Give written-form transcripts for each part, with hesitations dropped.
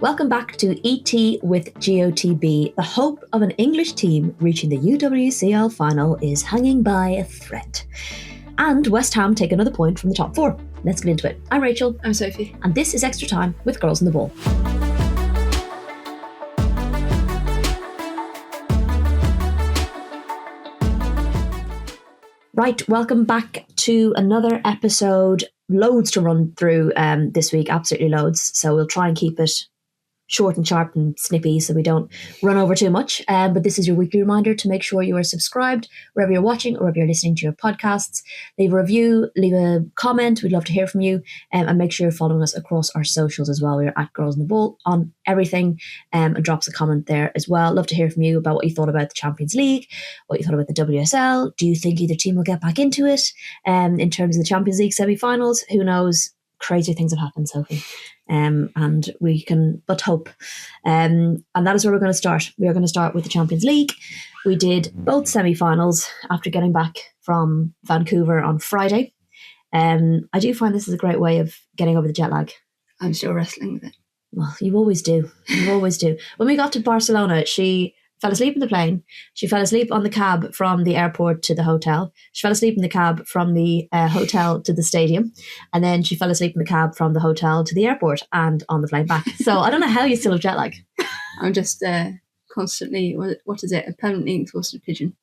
Welcome back to ET with GOTB. The hope of an English team reaching the UWCL final is hanging by a thread. And West Ham take another point from the top four. Let's get into it. I'm Rachel. I'm Sophie. And this is Extra Time with Girls on the Ball. Right, welcome back to another episode. Loads to run through this week, absolutely loads. So we'll try and keep it short and sharp and snippy so we don't run over too much. But this is your weekly reminder to make sure you are subscribed wherever you're watching or wherever you're listening to your podcasts. Leave a review, leave a comment. We'd love to hear from you. And make sure you're following us across our socials as well. We're at Girls on the Ball on everything, and drop us a comment there as well. Love to hear from you about what you thought about the Champions League, what you thought about the WSL. Do you think either team will get back into it? In terms of the Champions League semi-finals, who knows? Crazy things have happened, Sophie. And we can but hope. And that is where we're going to start. We are going to start with the Champions League. We did both semi-finals after getting back from Vancouver on Friday. I do find this is a great way of getting over the jet lag. I'm still wrestling with it. Well, you always do. You always do. When we got to Barcelona, she fell asleep in the plane. She fell asleep on the cab from the airport to the hotel. She fell asleep in the cab from the hotel to the stadium. And then she fell asleep in the cab from the hotel to the airport and on the plane back. So I don't know how you still have jet lag. I'm just constantly, what is it? A permanently exhausted pigeon.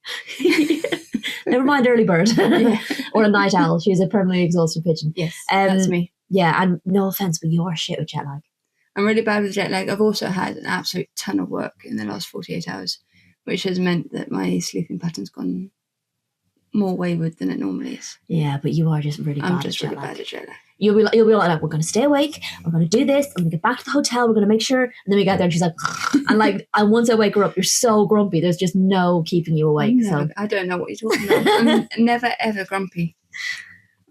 Never mind early bird. Yeah. Or a night owl. She's a permanently exhausted pigeon. Yes, that's me. Yeah, and no offence, but you are shit with jet lag. I'm really bad with jet lag. I've also had an absolute ton of work in the last 48 hours, which has meant that my sleeping pattern's gone more wayward than it normally is. Yeah, but you are just really bad at jet lag. I'm just really bad at jet lag. You'll be like, we're going to stay awake, we're going to do this, I'm going to get back to the hotel, we're going to make sure, and then we get there and she's like, and once I wake her up, you're so grumpy, there's just no keeping you awake. No, so I don't know what you're talking about. I'm never ever grumpy.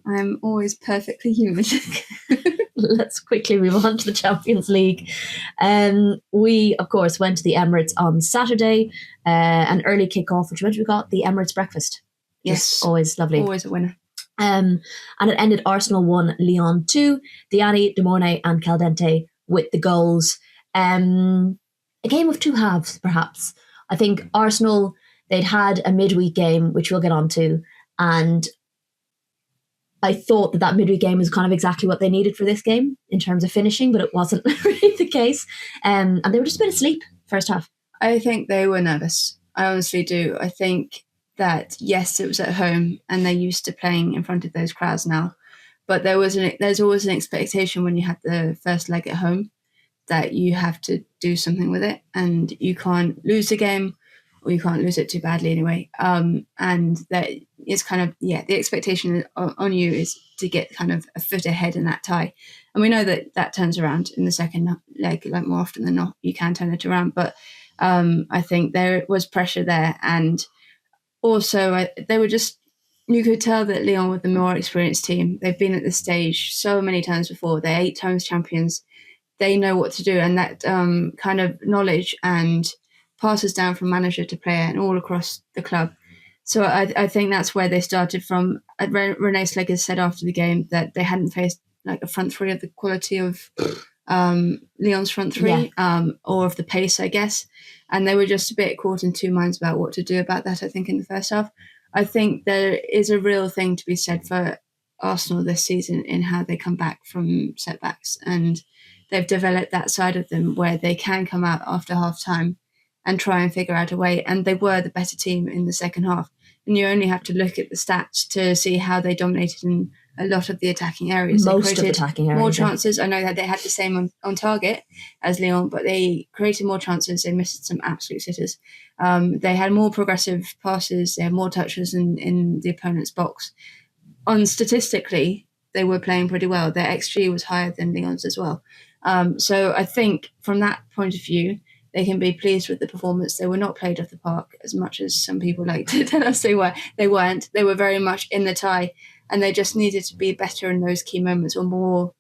I'm always perfectly human. Let's quickly move on to the Champions League. We, of course, went to the Emirates on Saturday, an early kickoff, which meant we got the Emirates breakfast. Yes. Just always lovely. Always a winner. And it ended Arsenal 1, Lyon 2, Diani, De Mornay and Caldente with the goals. A game of two halves, perhaps. I think Arsenal, they'd had a midweek game, which we'll get on to, and I thought that midweek game was kind of exactly what they needed for this game in terms of finishing, but it wasn't really the case. And they were just a bit asleep first half. I think they were nervous. I honestly do. I think that, yes, it was at home and they're used to playing in front of those crowds now. But there's always an expectation when you have the first leg at home that you have to do something with it and you can't lose the game or you can't lose it too badly anyway. And that is kind of, the expectation on you is to get kind of a foot ahead in that tie. And we know that that turns around in the second leg, like more often than not, you can turn it around. But I think there was pressure there. And also they were just, you could tell that Lyon were the more experienced team. They've been at this stage so many times before. They're 8 times champions. They know what to do. And that kind of knowledge and passes down from manager to player and all across the club. So I think that's where they started from. Renee Slegers said after the game that they hadn't faced like a front three of the quality of Lyon's front three, or of the pace, I guess. And they were just a bit caught in two minds about what to do about that, I think, in the first half. I think there is a real thing to be said for Arsenal this season in how they come back from setbacks. And they've developed that side of them where they can come out after half-time and try and figure out a way. And they were the better team in the second half. And you only have to look at the stats to see how they dominated in a lot of the attacking areas. Most of the attacking areas. More chances. I know that they had the same on target as Lyon, but they created more chances. They missed some absolute sitters. They had more progressive passes. They had more touches in the opponent's box. Statistically, they were playing pretty well. Their XG was higher than Lyon's as well. So I think from that point of view, they can be pleased with the performance. They were not played off the park as much as some people like to tell us they were. They weren't. They were very much in the tie, and they just needed to be better in those key moments, or more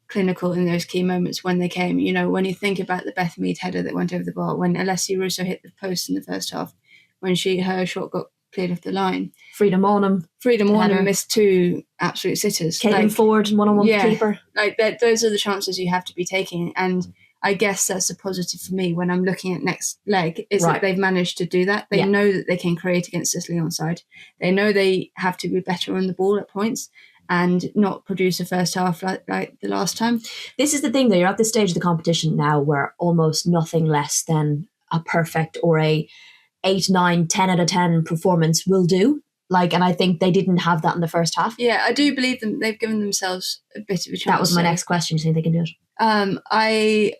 clinical in those key moments when they came. You know, when you think about the Beth Mead header that went over the bar, when Alessia Russo hit the post in the first half, when her shot got cleared off the line. Frida Mornham missed 2 absolute sitters. Caitlin Ford, one-on-one with the keeper. Those are the chances you have to be taking. And I guess that's a positive for me when I'm looking at next leg, is Right. that they've managed to do that. They know that they can create against this Lyon side. They know they have to be better on the ball at points and not produce a first half like the last time. This is the thing, though. You're at this stage of the competition now where almost nothing less than a perfect or a 8, 9, 10 out of 10 performance will do. And I think they didn't have that in the first half. Yeah, I do believe them. They've given themselves a bit of a chance. That was my next question. Do you think they can do it? I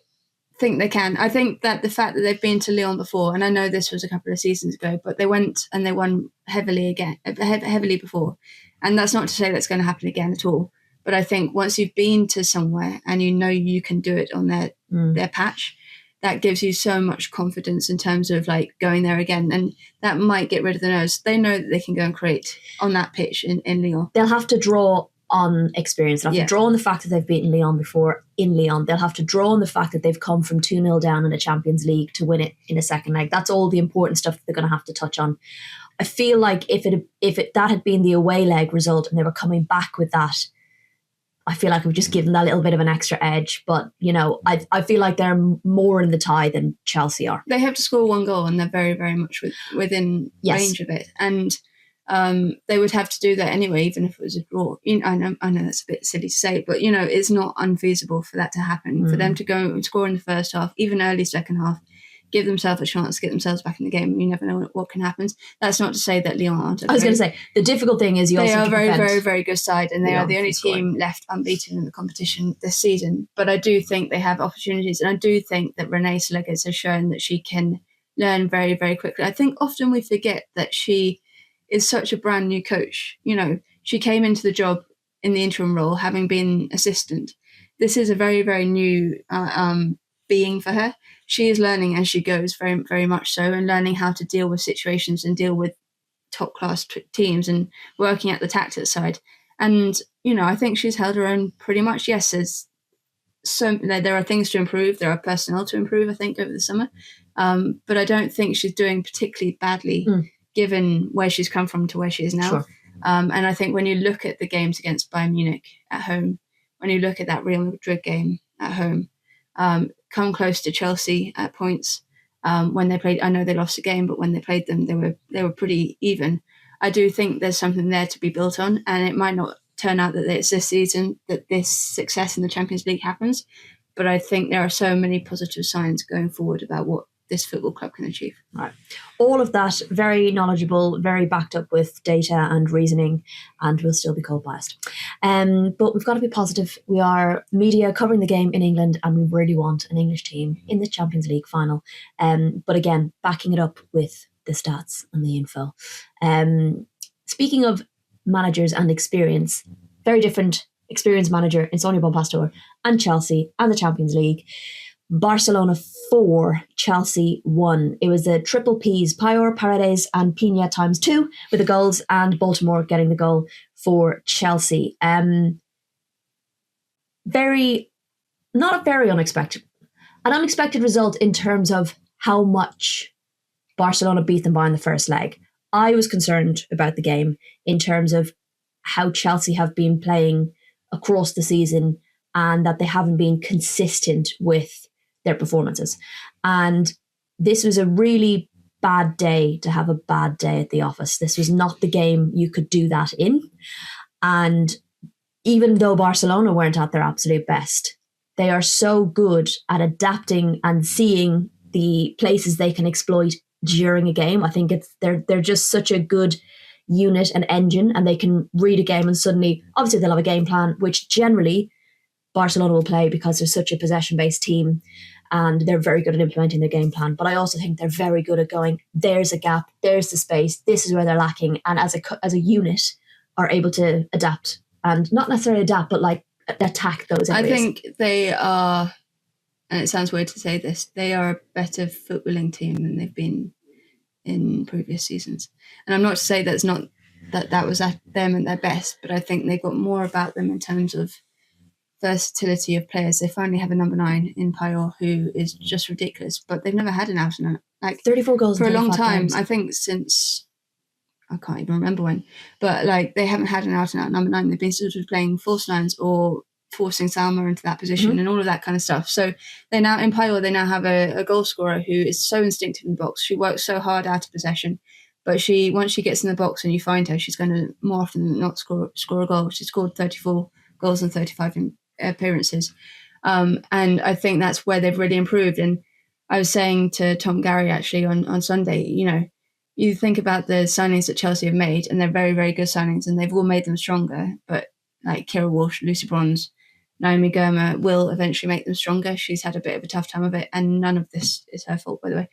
think they can. I think that the fact that they've been to Lyon before, and I know this was a couple of seasons ago, but they went and they won heavily before. And that's not to say that's going to happen again at all. But I think once you've been to somewhere and you know you can do it on their patch, that gives you so much confidence in terms of going there again. And that might get rid of the nerves. They know that they can go and create on that pitch in Lyon. They'll have to draw on experience. They'll have to draw on the fact that they've beaten Lyon before in Lyon. They'll have to draw on the fact that they've come from 2-0 down in a Champions League to win it in a second leg. That's all the important stuff that they're going to have to touch on. I feel like if that had been the away leg result and they were coming back with that, I feel like it would just give them that little bit of an extra edge. But, I feel like they're more in the tie than Chelsea are. They have to score one goal and they're very, very much within range of it. And they would have to do that anyway, even if it was a draw. I know that's a bit silly to say, but, it's not unfeasible for that to happen. For them to go and score in the first half, even early second half, give themselves a chance to get themselves back in the game. You never know what can happen. That's not to say that Lyon aren't. I was going to say, the difficult thing is they are a very, very, very good side, and they are the only team left unbeaten in the competition this season. But I do think they have opportunities, and I do think that Renée Seleges has shown that she can learn very, very quickly. I think often we forget that she is such a brand new coach. She came into the job in the interim role, having been assistant. This is a very, very new being for her. She is learning as she goes, very, very much so, and learning how to deal with situations and deal with top-class teams and working at the tactics side. And, I think she's held her own pretty much. Yes, there are things to improve. There are personnel to improve, I think, over the summer. But I don't think she's doing particularly badly given where she's come from to where she is now. Sure. And I think when you look at the games against Bayern Munich at home, when you look at that Real Madrid game at home, come close to Chelsea at points when they played. I know they lost a game, but when they played them, they were pretty even. I do think there's something there to be built on, and it might not turn out that it's this season that this success in the Champions League happens, but I think there are so many positive signs going forward about what this football club can achieve. Right. All of that very knowledgeable, very backed up with data and reasoning, and we'll still be cold biased. But we've got to be positive. We are media covering the game in England, and we really want an English team in the Champions League final. But again, backing it up with the stats and the info. Speaking of managers and experience, very different experienced manager in Sonia Bonpastor and Chelsea and the Champions League. Barcelona 4, Chelsea 1. It was the triple Ps, Payeur, Paredes and Pina ×2 with the goals, and Baltimore getting the goal for Chelsea. Not very unexpected. An unexpected result in terms of how much Barcelona beat them by in the first leg. I was concerned about the game in terms of how Chelsea have been playing across the season and that they haven't been consistent with their performances. And this was a really bad day to have a bad day at the office. This was not the game you could do that in. And even though Barcelona weren't at their absolute best, they are so good at adapting and seeing the places they can exploit during a game. I think they're just such a good unit and engine, and they can read a game and suddenly, obviously they'll have a game plan, which generally Barcelona will play because they're such a possession-based team and they're very good at implementing their game plan. But I also think they're very good at going, there's a gap, there's the space, this is where they're lacking, and as a unit are able to adapt, and not necessarily adapt, but attack those areas. I think they are, and it sounds weird to say this, they are a better footballing team than they've been in previous seasons. And I'm not to say that was at them at their best, but I think they've got more about them in terms of versatility of players. They finally have a number 9 in Payeur who is just ridiculous, but they've never had an out and out. 34 goals for a long time. Games. I think since, I can't even remember when, but they haven't had an out and out number 9. They've been sort of playing false nines or forcing Salma into that position and all of that kind of stuff. So they now have a goal scorer who is so instinctive in the box. She works so hard out of possession, but once she gets in the box and you find her, she's going to more often than not score a goal. She scored 34 goals and 35 appearances. And I think that's where they've really improved. And I was saying to Tom Gary actually on Sunday, you think about the signings that Chelsea have made, and they're very, very good signings, and they've all made them stronger. But like Kira Walsh, Lucy Bronze, Naomi Girma will eventually make them stronger. She's had a bit of a tough time of it, and none of this is her fault, by the way.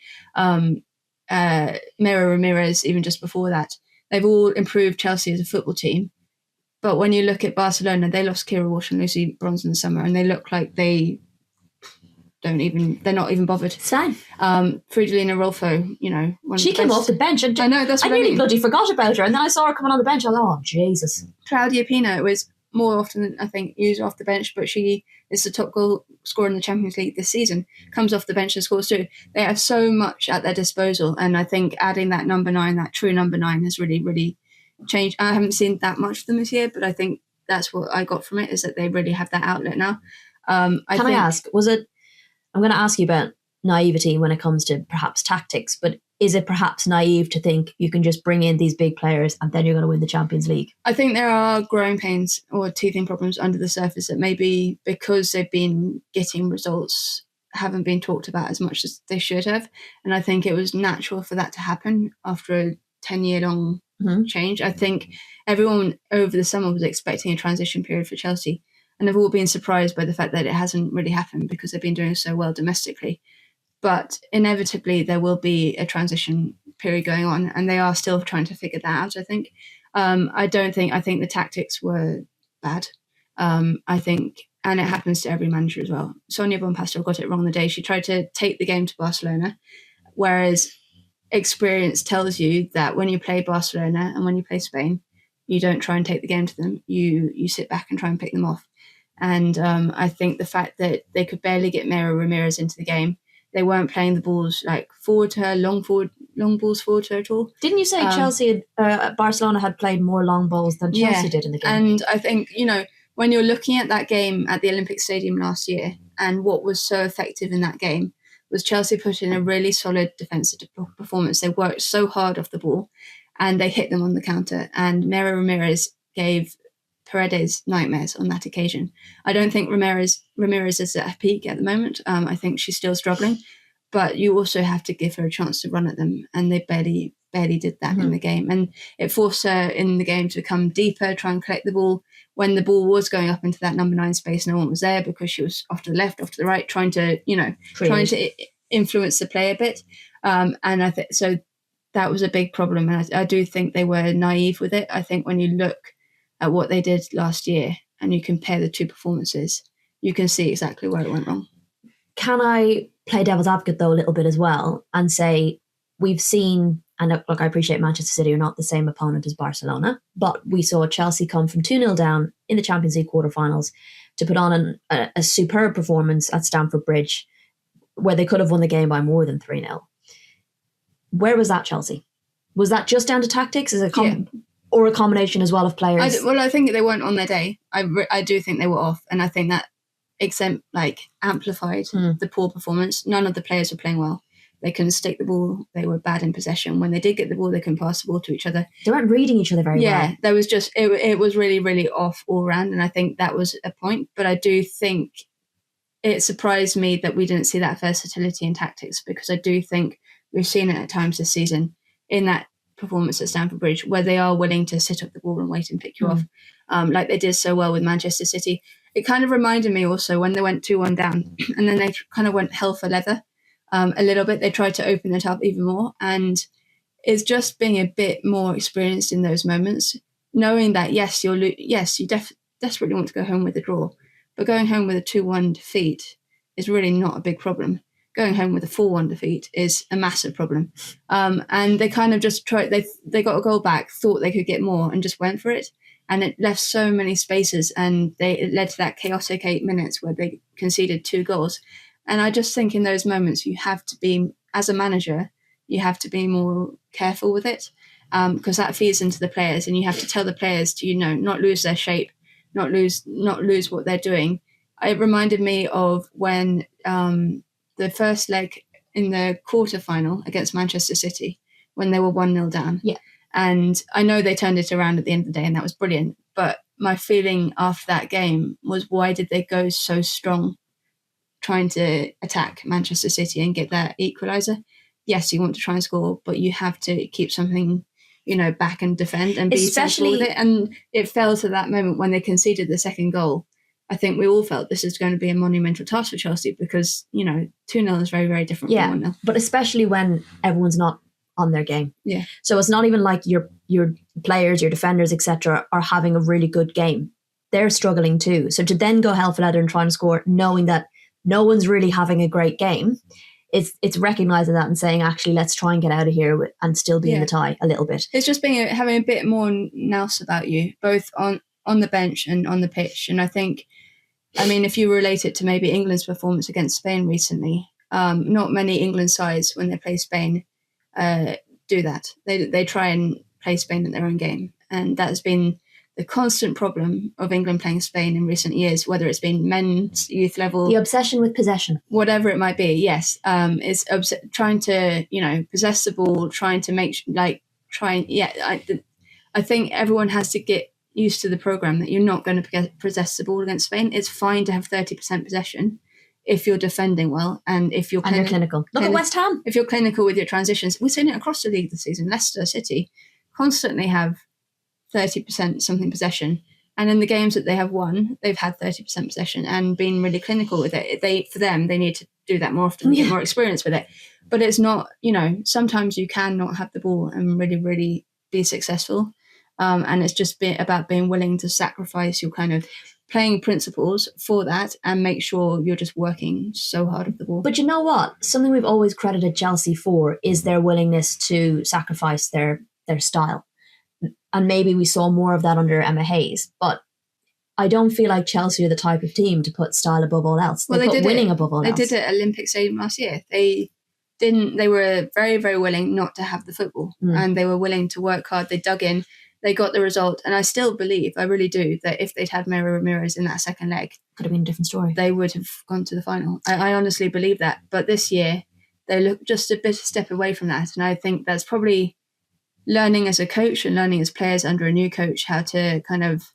Mira Ramirez, even just before that, they've all improved Chelsea as a football team. But when you look at Barcelona, they lost Kira Walsh and Lucy Bronze in the summer, and they look like they're not even bothered. Same. Fridolina Rolfo, she came off the bench. And I know, that's what I nearly mean. bloody forgot about her. And then I saw her coming on the bench. I was like, oh, Jesus. Claudia Pino was more often than I think used off the bench, but she is the top goal scorer in the Champions League this season. Comes off the bench and scores too. They have so much at their disposal. And I think adding that number 9, that true number 9, has really, really changed. I haven't seen that much of them this year, but I think that's what I got from it, is that they really have that outlet now. I ask, I'm going to ask you about naivety when it comes to perhaps tactics, but is it perhaps naive to think you can just bring in these big players and then you're going to win the Champions League? I think there are growing pains or teething problems under the surface that maybe because they've been getting results haven't been talked about as much as they should have. And I think it was natural for that to happen after a 10-year-long change. I think everyone over the summer was expecting a transition period for Chelsea. And they've all been surprised by the fact that it hasn't really happened because they've been doing so well domestically. But inevitably, there will be a transition period going on, and they are still trying to figure that out, I think. I think the tactics were bad. I think, and it happens to every manager as well. Sonia Bonpastor got it wrong the day she tried to take the game to Barcelona, whereas experience tells you that when you play Barcelona and when you play Spain, you don't try and take the game to them. You sit back and try and pick them off. And I think the fact that they could barely get Mira Ramirez into the game, they weren't playing the balls like forward to her, long balls forward to her at all. Didn't you say Barcelona had played more long balls than Chelsea did in the game? And I think, when you're looking at that game at the Olympic Stadium last year, and what was so effective in that game was Chelsea put in a really solid defensive performance. They worked so hard off the ball and they hit them on the counter. And Mira Ramirez gave Paredes nightmares on that occasion. I don't think Ramirez is at her peak at the moment. I think she's still struggling, but you also have to give her a chance to run at them, and they barely did that in the game. And it forced her in the game to come deeper, try and collect the ball. When the ball was going up into that number 9 space, no one was there because she was off to the left, off to the right, trying to influence the play a bit. And I think so that was a big problem. And I do think they were naive with it. I think when you look at what they did last year and you compare the two performances, you can see exactly where it went wrong. Can I play devil's advocate though a little bit as well and say we've seen, and look, I appreciate Manchester City are not the same opponent as Barcelona, but we saw Chelsea come from 2-0 down in the Champions League quarterfinals to put on a superb performance at Stamford Bridge where they could have won the game by more than 3-0. Where was that, Chelsea? Was that just down to tactics? Or a combination as well of players? I think they weren't on their day. I do think they were off, and I think that amplified the poor performance. None of the players were playing well. They couldn't stick the ball. They were bad in possession. When they did get the ball, they couldn't pass the ball to each other. They weren't reading each other very well. Yeah, there was just it was really, really off all round, and I think that was a point. But I do think it surprised me that we didn't see that versatility in tactics, because I do think we've seen it at times this season in that performance at Stamford Bridge where they are willing to sit up the ball and wait and pick you off, like they did so well with Manchester City. It kind of reminded me also when they went 2-1 down and then they kind of went hell for leather a little bit. They tried to open it up even more, and it's just being a bit more experienced in those moments, knowing that you desperately want to go home with a draw, but going home with a 2-1 defeat is really not a big problem. Going home with a 4-1 defeat is a massive problem. And they kind of just tried, they got a goal back, thought they could get more and just went for it. And it left so many spaces, and it led to that chaotic 8 minutes where they conceded 2 goals. And I just think in those moments you have to be, as a manager, you have to be more careful with it, because that feeds into the players, and you have to tell the players to, not lose their shape, not lose what they're doing. It reminded me of when the first leg in the quarterfinal against Manchester City, when they were 1-0 down. Yeah. And I know they turned it around at the end of the day, and that was brilliant. But my feeling after that game was, why did they go so strong trying to attack Manchester City and get that equaliser? Yes, you want to try and score, but you have to keep something, back and defend and be sensible with it. And it fell to that moment when they conceded the second goal. I think we all felt this is going to be a monumental task for Chelsea because, 2-0 is very, very different from 1-0. But especially when everyone's not on their game. Yeah. So it's not even like your players, your defenders, etc., are having a really good game. They're struggling too. So to then go hell for leather and try and score, knowing that no one's really having a great game, it's recognizing that and saying, actually, let's try and get out of here and still be in the tie a little bit. It's just having a bit more nous about you, both on the bench and on the pitch. And I think, if you relate it to maybe England's performance against Spain recently, not many England sides, when they play Spain, do that. They try and play Spain at their own game. And that's been the constant problem of England playing Spain in recent years, whether it's been men's youth level. The obsession with possession. Whatever it might be, yes. Is trying to, possess the ball, trying to I think everyone has to get used to the programme that you're not going to possess the ball against Spain. It's fine to have 30% possession if you're defending well and if you're clinical. Look at West Ham. If you're clinical with your transitions. We've seen it across the league this season. Leicester City constantly have 30% something possession. And in the games that they have won, they've had 30% possession and been really clinical with it. They need to do that more often, get more experience with it. But it's not, sometimes you can not have the ball and really, really be successful. And it's just about being willing to sacrifice your kind of playing principles for that and make sure you're just working so hard at the ball. But you know what? Something we've always credited Chelsea for is their willingness to sacrifice their style. And maybe we saw more of that under Emma Hayes. But I don't feel like Chelsea are the type of team to put style above all else. They put winning above all else. They did it at Olympic Stadium last year. They were very, very willing not to have the football. And they were willing to work hard. They dug in. They got the result. And I still believe, I really do, that if they'd had Mira Ramirez in that second leg, could have been a different story. They would have gone to the final. I honestly believe that. But this year, they look just a bit step away from that. And I think that's probably learning as a coach and learning as players under a new coach how to kind of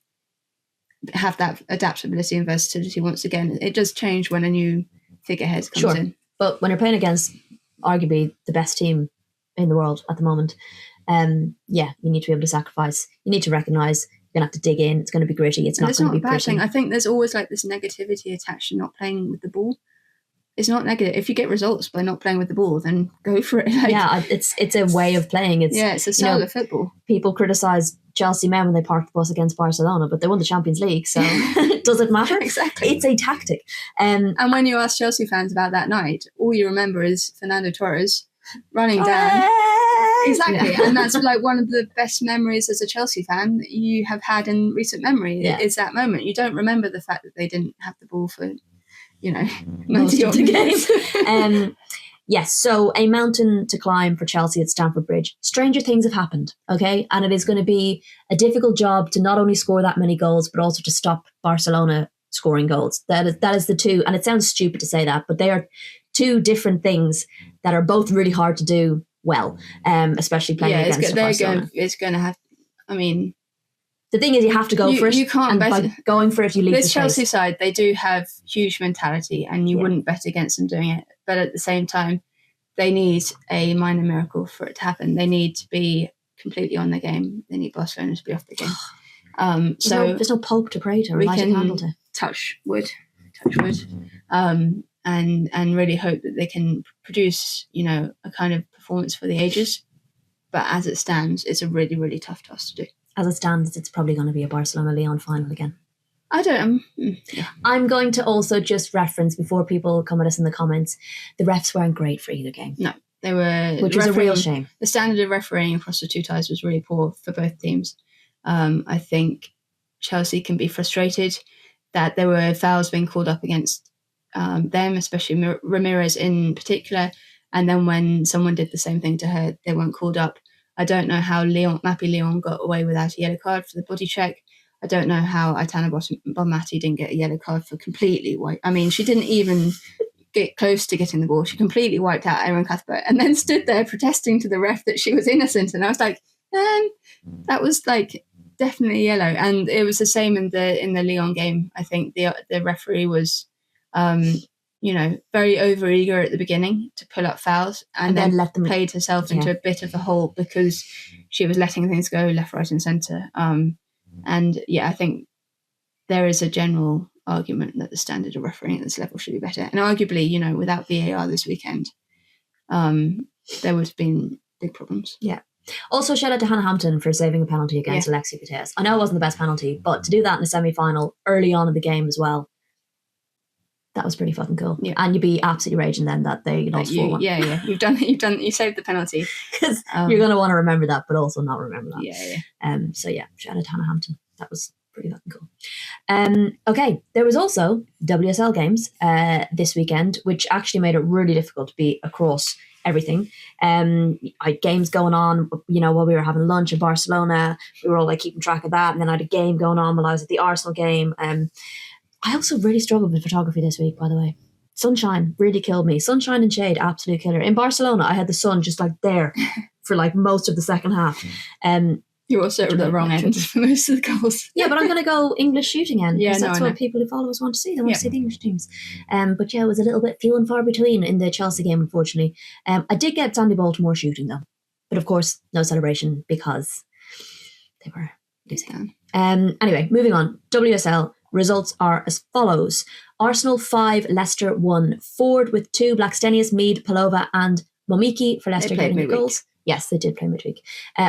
have that adaptability and versatility once again. It does change when a new figurehead comes in. But when you're playing against arguably the best team in the world at the moment, you need to be able to sacrifice. You need to recognise you're going to have to dig in. It's going to be gritty. It's not going to be pretty. Thing. I think there's always like this negativity attached to not playing with the ball. It's not negative. If you get results by not playing with the ball, then go for it. It's a way of playing. It's a style of football. People criticise Chelsea men when they parked the bus against Barcelona, but they won the Champions League, so does it matter? Exactly. It's a tactic. And when you ask Chelsea fans about that night, all you remember is Fernando Torres running down. Exactly. Yeah. And that's like one of the best memories as a Chelsea fan that you have had in recent memory. Yeah. Is that moment. You don't remember the fact that they didn't have the ball for 90 of the games. Yes, so a mountain to climb for Chelsea at Stamford Bridge. Stranger things have happened, okay? And it is going to be a difficult job to not only score that many goals, but also to stop Barcelona scoring goals. That is the two, and it sounds stupid to say that, but they are two different things that are both really hard to do well, especially playing against Barcelona. It's going to have, the thing is, you have to go for it. You can't bet. By going for it, you leave this Chelsea side, they do have huge mentality, and you wouldn't bet against them doing it. But at the same time, they need a minor miracle for it to happen. They need to be completely on the game. They need Barcelona to be off the game. There's no Pope to pray to. We can touch wood, and really hope that they can produce, a kind of performance for the ages. But as it stands, it's a really, really tough task to do. As it stands, it's probably going to be a Barcelona-Lyon final again. I don't. I'm going to also just reference, before people come at us in the comments, the refs weren't great for either game. No, they were. Which was a real shame. The standard of refereeing across the two ties was really poor for both teams. I think Chelsea can be frustrated that there were fouls being called up against them, especially Ramirez in particular. And then when someone did the same thing to her, they weren't called up. I don't know how Mappy Lyon got away without a yellow card for the body check. I don't know how Aitana Bonmati didn't get a yellow card for completely white. I mean, she didn't even get close to getting the ball. She completely wiped out Erin Cuthbert and then stood there protesting to the ref that she was innocent. And I was like, that was like definitely yellow. And it was the same in the Lyon game. I think the referee was, very overeager at the beginning to pull up fouls, and then let them played herself into a bit of a hole because she was letting things go left, right, and centre. And I think there is a general argument that the standard of refereeing at this level should be better. And arguably, without VAR this weekend, there would have been big problems. Yeah. Also, shout out to Hannah Hampton for saving a penalty against Alexia Putellas. I know it wasn't the best penalty, but to do that in the semi-final early on in the game as well, that was pretty fucking cool. Yeah. And you'd be absolutely raging then that they lost 4-1. Yeah. You saved the penalty. Because you're going to want to remember that, but also not remember that. Yeah. So shout out to Hannah Hampton. That was pretty fucking cool. Okay, there was also WSL games this weekend, which actually made it really difficult to be across everything. I had games going on, while we were having lunch in Barcelona. We were all like keeping track of that. And then I had a game going on while I was at the Arsenal game. I also really struggled with photography this week, by the way. Sunshine really killed me. Sunshine and shade, absolute killer. In Barcelona, I had the sun just like there for like most of the second half. You also at the wrong end for most of the goals. Yeah, but I'm going to go English shooting end. Yeah, that's what people who follow us want to see. They want to see the English teams. But it was a little bit few and far between in the Chelsea game, unfortunately. I did get Sandy Baltimore shooting, though. But of course, no celebration because they were losing. Anyway, moving on. WSL. Results are as follows. Arsenal 5, Leicester 1. Ford with 2, Blackstenius, Mead, Palova and Momiki for Leicester getting the goals. Yes, they did play midweek.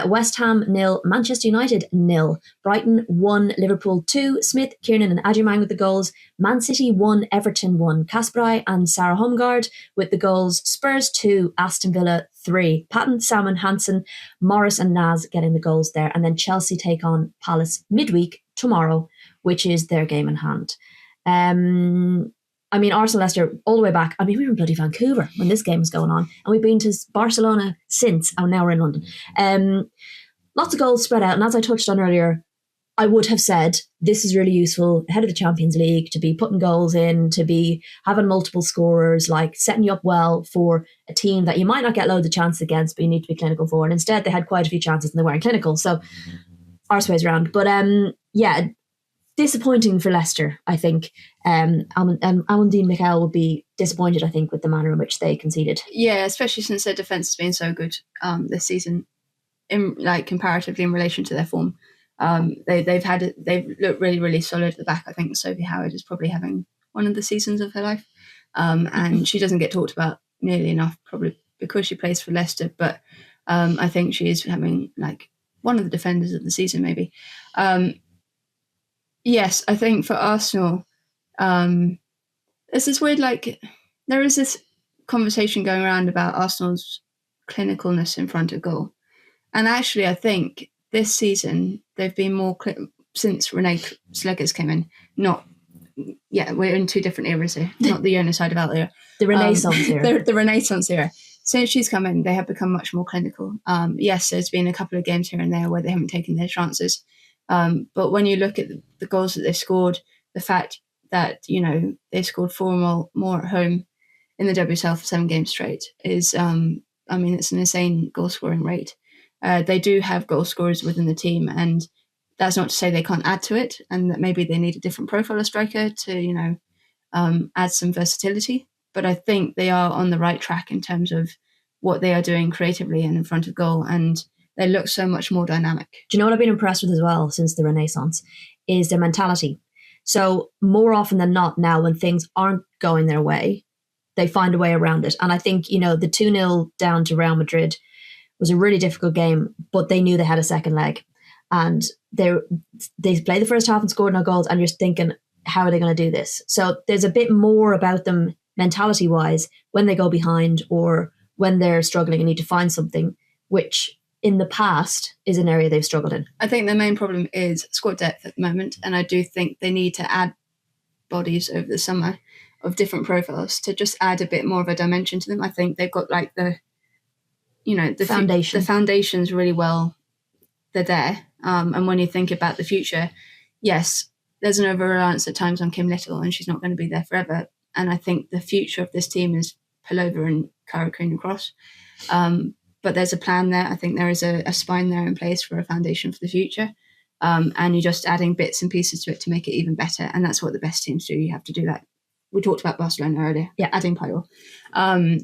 West Ham 0, Manchester United 0. Brighton 1, Liverpool 2. Smith, Kiernan and Adjumang with the goals. Man City 1, Everton 1. Kasperai and Sarah Humgard with the goals. Spurs 2, Aston Villa 3. Patton, Salmon, Hansen, Morris and Naz getting the goals there. And then Chelsea take on Palace midweek tomorrow, which is their game in hand. Arsenal Leicester all the way back. We were in bloody Vancouver when this game was going on, and we've been to Barcelona since, and now we're in London. Lots of goals spread out, and as I touched on earlier, I would have said this is really useful ahead of the Champions League to be putting goals in, to be having multiple scorers, like setting you up well for a team that you might not get loads of chances against, but you need to be clinical for. And instead, they had quite a few chances and they weren't clinical. So, arse ways around. But disappointing for Leicester, I think. Amandine Mikel would be disappointed, I think, with the manner in which they conceded. Yeah, especially since their defence has been so good this season, comparatively in relation to their form. They've looked really, really solid at the back. I think Sophie Howard is probably having one of the seasons of her life, and she doesn't get talked about nearly enough, probably because she plays for Leicester. But I think she is having one of the defenders of the season, maybe. Yes, I think for Arsenal, there's this weird, there is this conversation going around about Arsenal's clinicalness in front of goal. And actually, I think this season, they've been more, since Renee Sleggers came in, we're in two different eras here, not the Jonaside of era. The Renaissance era. The Renaissance era. Since she's come in, they have become much more clinical. Yes, there's been a couple of games here and there where they haven't taken their chances. But when you look at the goals that they've scored, the fact that, they've scored 4 more at home in the WSL for 7 games straight is, it's an insane goal scoring rate. They do have goal scorers within the team, and that's not to say they can't add to it, and that maybe they need a different profile of striker to, add some versatility. But I think they are on the right track in terms of what they are doing creatively and in front of goal, and they look so much more dynamic. Do you know what I've been impressed with as well since the Renaissance is their mentality. So more often than not now, when things aren't going their way, they find a way around it. And I think, the 2-0 down to Real Madrid was a really difficult game, but they knew they had a second leg. And they played the first half and scored no goals, and you're thinking, how are they going to do this? So there's a bit more about them mentality-wise when they go behind or when they're struggling and need to find something, which in the past is an area they've struggled in. I think the main problem is squad depth at the moment, and I do think they need to add bodies over the summer of different profiles to just add a bit more of a dimension to them. I think they've got the foundation. The foundation's really well, they're there. And when you think about the future, yes, there's an over-reliance at times on Kim Little, and she's not going to be there forever. And I think the future of this team is Pullover and Cara Cross. But there's a plan there. I think there is a spine there in place for a foundation for the future. And you're just adding bits and pieces to it to make it even better. And that's what the best teams do. You have to do that. We talked about Barcelona earlier. Yeah. Adding pile.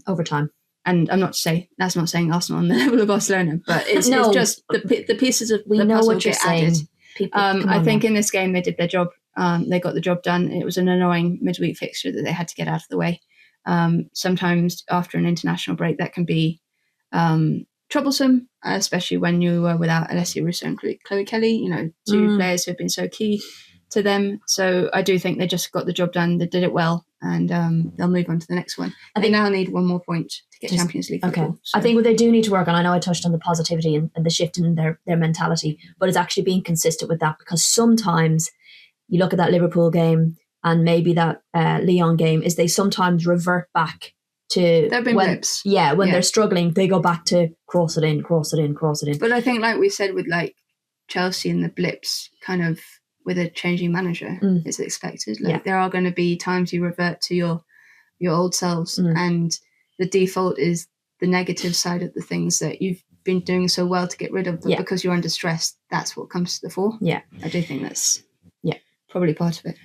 Over time. And that's not saying Arsenal on the level of Barcelona, but it's just the pieces of we the know puzzle what you're get saying. added. I think now. in this game they did their job. They got the job done. It was an annoying midweek fixture that they had to get out of the way. Sometimes after an international break, that can be troublesome, especially when you were without Alessia Russo and Chloe Kelly, two players who have been so key to them. So I do think they just got the job done. They did it well, and they'll move on to the next one. They now need one more point to get Champions League football. Okay. So. I think what they do need to work on, I know I touched on the positivity and the shift in their mentality, but it's actually being consistent with that, because sometimes you look at that Liverpool game and maybe that Lyon game, is they sometimes revert back to there have been blips. When they're struggling, they go back to cross it in. But I think, like we said, with like Chelsea and the blips, kind of with a changing manager, is expected. There are going to be times you revert to your old selves, and the default is the negative side of the things that you've been doing so well to get rid of. But because you're under stress, that's what comes to the fore. Yeah, I do think that's probably part of it.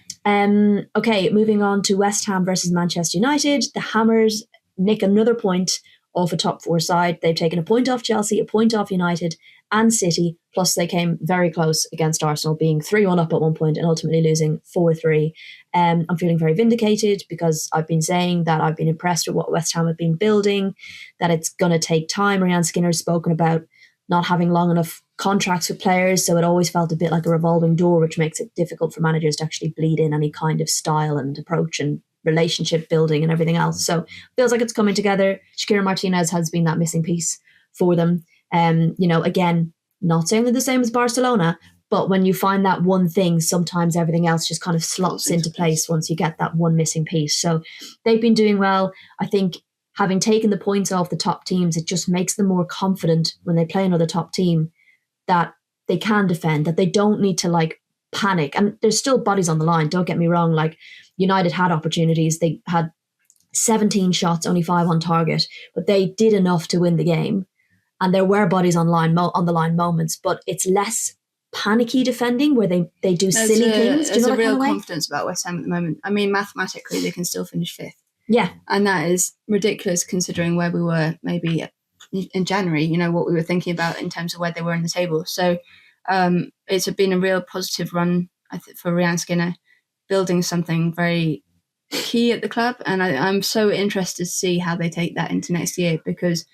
Okay, moving on to West Ham versus Manchester United. The Hammers nick another point off a top four side. They've taken a point off Chelsea, a point off United and City, plus they came very close against Arsenal, being 3-1 up at one point and ultimately losing 4-3. I'm feeling very vindicated, because I've been saying that I've been impressed with what West Ham have been building, that it's going to take time. Rhian Skinner's spoken about not having long enough contracts with players, so it always felt a bit like a revolving door, which makes it difficult for managers to actually bleed in any kind of style and approach and relationship building and everything else. So feels like it's coming together. Shakira Martinez has been that missing piece for them. Again, not saying they're the same as Barcelona, but when you find that one thing, sometimes everything else just kind of slots into place once you get that one missing piece. So they've been doing well. I think having taken the points off the top teams, it just makes them more confident when they play another top team that they can defend, that they don't need to panic. And there's still bodies on the line, don't get me wrong. United had opportunities. They had 17 shots, only 5 on target, but they did enough to win the game. And there were bodies on the line moments, but it's less panicky defending where they do silly things. There's a real confidence about West Ham at the moment. I mean, mathematically, they can still finish 5th. Yeah. And that is ridiculous considering where we were maybe in January, what we were thinking about in terms of where they were in the table. So it's been a real positive run, I think, for Rhian Skinner, building something very key at the club. And I'm so interested to see how they take that into next year, because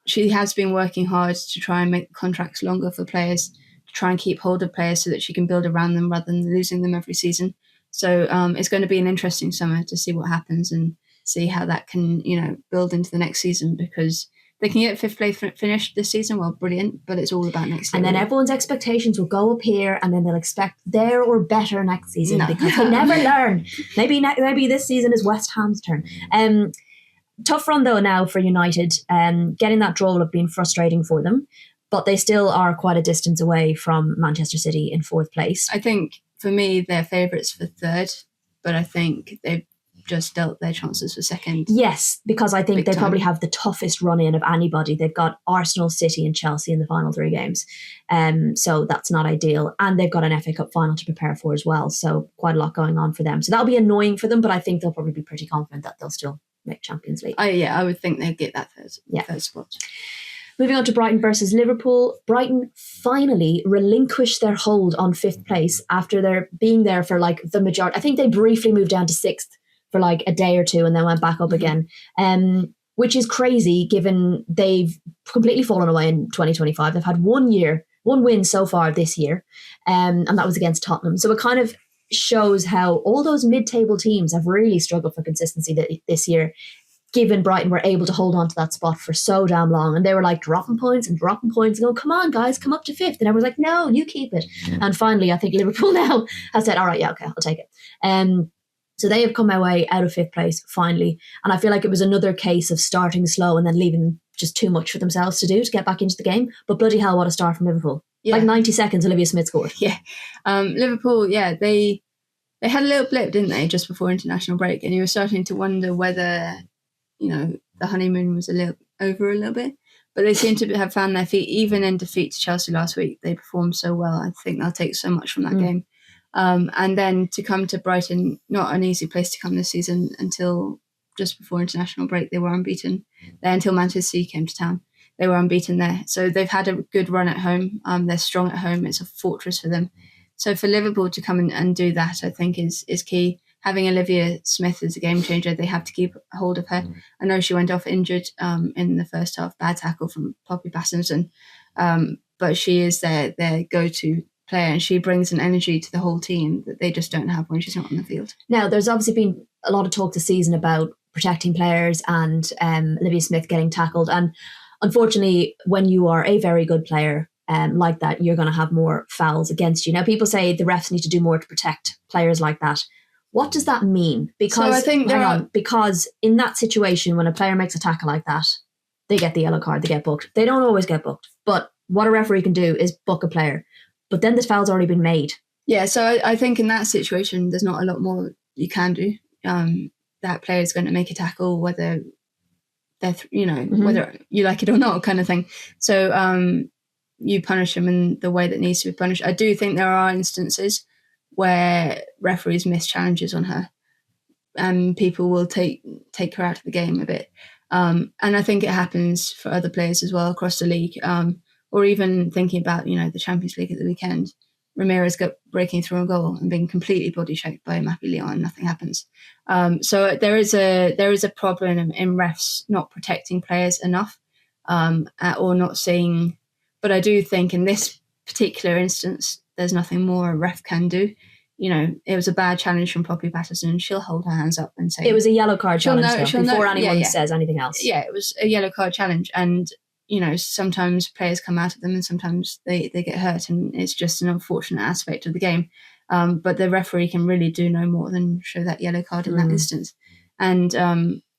she has been working hard to try and make contracts longer for players, to try and keep hold of players so that she can build around them rather than losing them every season. So it's going to be an interesting summer to see what happens and see how that can, build into the next season, because they can get 5th place finished this season. Well, brilliant, but it's all about next year. And then everyone's expectations will go up here, and then they'll expect there or better next season because they never learn. Maybe this season is West Ham's turn. Tough run though now for United. Getting that draw will have been frustrating for them, but they still are quite a distance away from Manchester City in 4th place. I think for me they're favourites for 3rd, but I think they've just dealt their chances for 2nd. Yes, because I think they probably have the toughest run-in of anybody. They've got Arsenal, City and Chelsea in the final 3 games. So that's not ideal. And they've got an FA Cup final to prepare for as well. So quite a lot going on for them. So that'll be annoying for them, but I think they'll probably be pretty confident that they'll still make Champions League. I would think they'd get that third spot. Moving on to Brighton versus Liverpool. Brighton finally relinquished their hold on 5th place after their being there for the majority. I think they briefly moved down to 6th for a day or two and then went back up again, which is crazy given they've completely fallen away in 2025. They've had one win so far this year, and that was against Tottenham. So it kind of shows how all those mid-table teams have really struggled for consistency this year, given Brighton were able to hold on to that spot for so damn long. And they were dropping points and going, come on guys, come up to 5th. And everyone's like, no, you keep it. And finally, I think Liverpool now has said, all right, yeah, okay, I'll take it. So they have come away out of 5th place finally. And I feel like it was another case of starting slow and then leaving just too much for themselves to do to get back into the game. But bloody hell, what a start from Liverpool. Like 90 seconds, Olivia Smith scored. Yeah. Liverpool, they had a little blip, didn't they, just before international break, and you were starting to wonder whether, the honeymoon was over a little bit. But they seem to have found their feet, even in defeat to Chelsea last week. They performed so well. I think they'll take so much from that game. And then to come to Brighton, not an easy place to come this season. Until just before international break, they were unbeaten there until Manchester City came to town. They were unbeaten there. So they've had a good run at home. They're strong at home. It's a fortress for them. So for Liverpool to come and do that, I think is key. Having Olivia Smith as a game changer, they have to keep hold of her. I know she went off injured in the first half, bad tackle from Poppy Patterson, but she is their go-to player, and she brings an energy to the whole team that they just don't have when she's not on the field. Now, there's obviously been a lot of talk this season about protecting players and Olivia Smith getting tackled. And unfortunately, when you are a very good player like that, you're going to have more fouls against you. Now, people say the refs need to do more to protect players like that. What does that mean? Because, so I think because in that situation, when a player makes a tackle like that, they get the yellow card, they get booked. They don't always get booked. But what a referee can do is book a player. But then this foul's already been made. Yeah, so I think in that situation, there's not a lot more you can do. That player is going to make a tackle, whether they're, whether you like it or not, kind of thing. So you punish them in the way that needs to be punished. I do think there are instances where referees miss challenges on her, and people will take her out of the game a bit. And I think it happens for other players as well across the league. Or even thinking about, the Champions League at the weekend, Ramirez got breaking through a goal and being completely body checked by Lyon, and nothing happens. So there is a problem in refs not protecting players enough, or not seeing. But I do think in this particular instance, there's nothing more a ref can do. It was a bad challenge from Poppy Patterson. She'll hold her hands up and say... It was a yellow card challenge before anyone says anything else. Yeah, it was a yellow card challenge. And, sometimes players come out of them and sometimes they get hurt, and it's just an unfortunate aspect of the game. But the referee can really do no more than show that yellow card in that instance. And,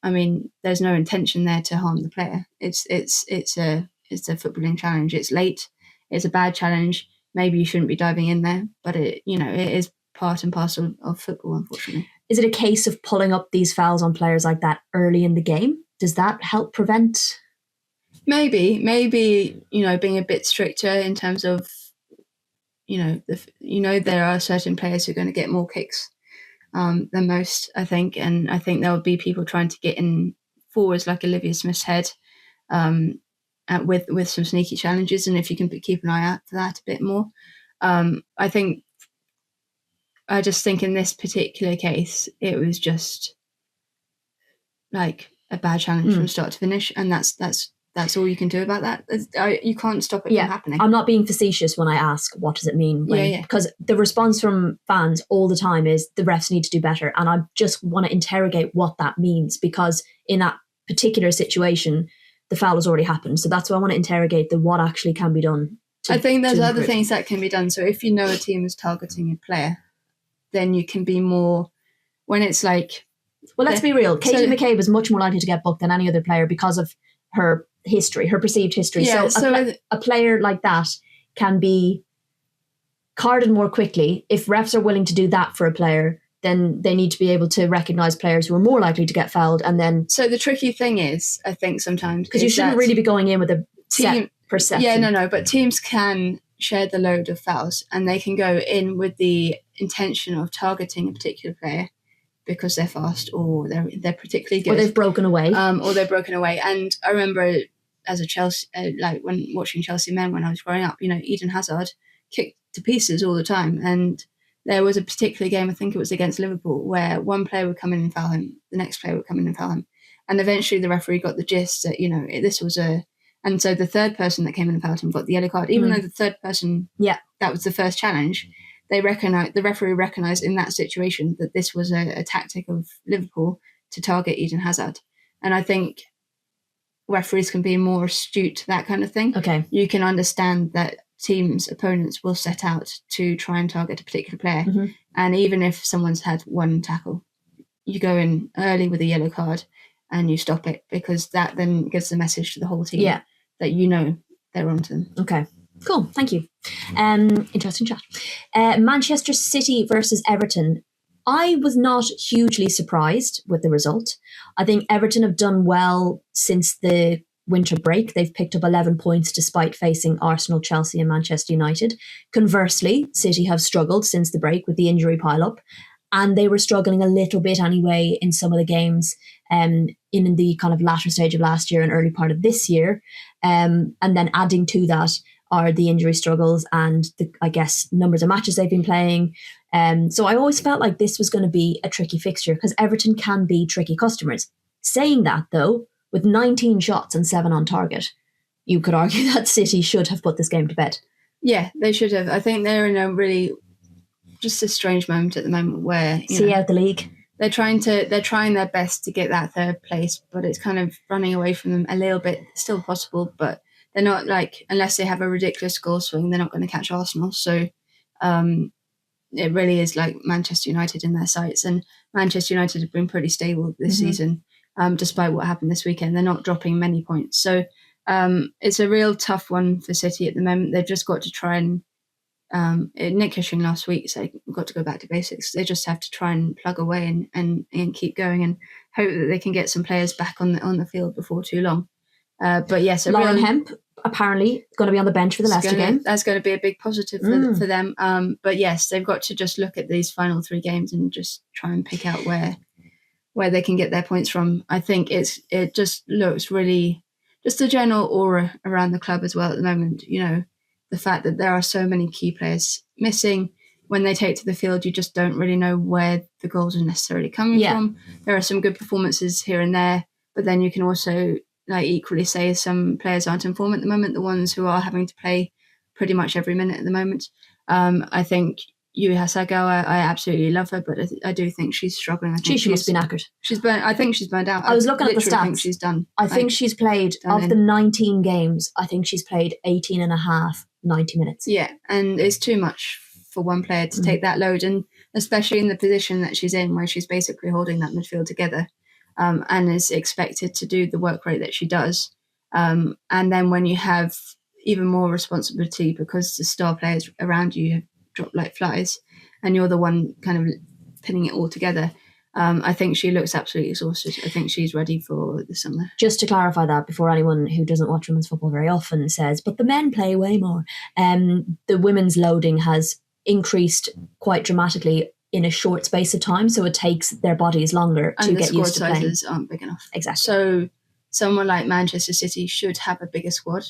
there's no intention there to harm the player. It's a footballing challenge. It's late. It's a bad challenge. Maybe you shouldn't be diving in there, but it is part and parcel of football, unfortunately. Is it a case of pulling up these fouls on players like that early in the game? Does that help prevent? Maybe, being a bit stricter in terms of, there are certain players who are going to get more kicks than most, I think. And I think there will be people trying to get in forwards like Olivia Smith's head with some sneaky challenges. And if you can keep an eye out for that a bit more. I just think in this particular case, it was just like a bad challenge from start to finish. And that's all you can do about that. You can't stop it from happening. I'm not being facetious when I ask, what does it mean? Because the response from fans all the time is the refs need to do better. And I just want to interrogate what that means, because in that particular situation, the foul has already happened. So that's why I want to interrogate what actually can be done. I think there's other things that can be done. So if a team is targeting a player, then you can be more, when it's like... Well, let's be real. Katie McCabe is much more likely to get booked than any other player because of her history, her perceived history. Yeah, a player like that can be carded more quickly. If refs are willing to do that for a player, then they need to be able to recognise players who are more likely to get fouled. And then... So the tricky thing is, I think sometimes... Because you shouldn't really be going in with a set perception. Yeah, no, but teams can share the load of fouls, and they can go in with the intention of targeting a particular player because they're fast, or they're particularly good, or they've broken away, And I remember as a Chelsea, when watching Chelsea men when I was growing up, Eden Hazard kicked to pieces all the time, and there was a particular game, I think it was against Liverpool, where one player would come in and foul him, the next player would come in and foul him, and eventually the referee got the gist that this was and so the third person that came in and fouled him got the yellow card, even though the third person, that was the first challenge. The referee recognised in that situation that this was a tactic of Liverpool to target Eden Hazard. And I think referees can be more astute to that kind of thing. Okay. You can understand that opponents will set out to try and target a particular player. Mm-hmm. And even if someone's had one tackle, you go in early with a yellow card and you stop it, because that then gives the message to the whole team that they're onto them. Okay. Cool, thank you. Interesting chat. Manchester City versus Everton. I was not hugely surprised with the result. I think Everton have done well since the winter break. They've picked up 11 points despite facing Arsenal, Chelsea and Manchester United. Conversely, City have struggled since the break with the injury pile-up, and they were struggling a little bit anyway in some of the games in the kind of latter stage of last year and early part of this year. And then adding to that are the injury struggles and the, I guess, numbers of matches they've been playing. So I always felt like this was going to be a tricky fixture because Everton can be tricky customers. Saying that, though, with 19 shots and 7 on target, you could argue that City should have put this game to bed. Yeah, they should have. I think they're in a really just a strange moment at the moment where see out the league. They're trying their best to get that third place, but it's kind of running away from them a little bit. It's still possible, but they're not unless they have a ridiculous goal swing, they're not going to catch Arsenal. So it really is like Manchester United in their sights, and Manchester United have been pretty stable this season, despite what happened this weekend. They're not dropping many points, so it's a real tough one for City at the moment. They've just got to try and Nick Cushing last week said we've got to go back to basics. They just have to try and plug away and keep going and hope that they can get some players back on the field before too long. But yes, Lyon Hemp apparently going to be on the bench for the Leicester game. That's going to be a big positive for them. But yes, they've got to just look at these final 3 games and just try and pick out where they can get their points from. I think it just looks really just a general aura around the club as well at the moment. The fact that there are so many key players missing. When they take to the field, you just don't really know where the goals are necessarily coming from. There are some good performances here and there, but then you can also equally say some players aren't in form at the moment, the ones who are having to play pretty much every minute at the moment. I think Yui Hasegawa, I absolutely love her, but I do think she's struggling. I think she must be knackered. I think she's burnt out. I was looking at the stats. I think she's done. I think she's played, of the 19 games, I think she's played 18 and a half, 90 minutes. Yeah, and it's too much for one player to take that load, and especially in the position that she's in, where she's basically holding that midfield together, and is expected to do the work rate that she does. And then when you have even more responsibility because the star players around you have dropped like flies, and you're the one kind of pinning it all together. I think she looks absolutely exhausted. I think she's ready for the summer. Just to clarify that, before anyone who doesn't watch women's football very often says, but the men play way more. The women's loading has increased quite dramatically in a short space of time, so it takes their bodies longer to get used to playing. And the squad sizes aren't big enough. Exactly. So someone like Manchester City should have a bigger squad.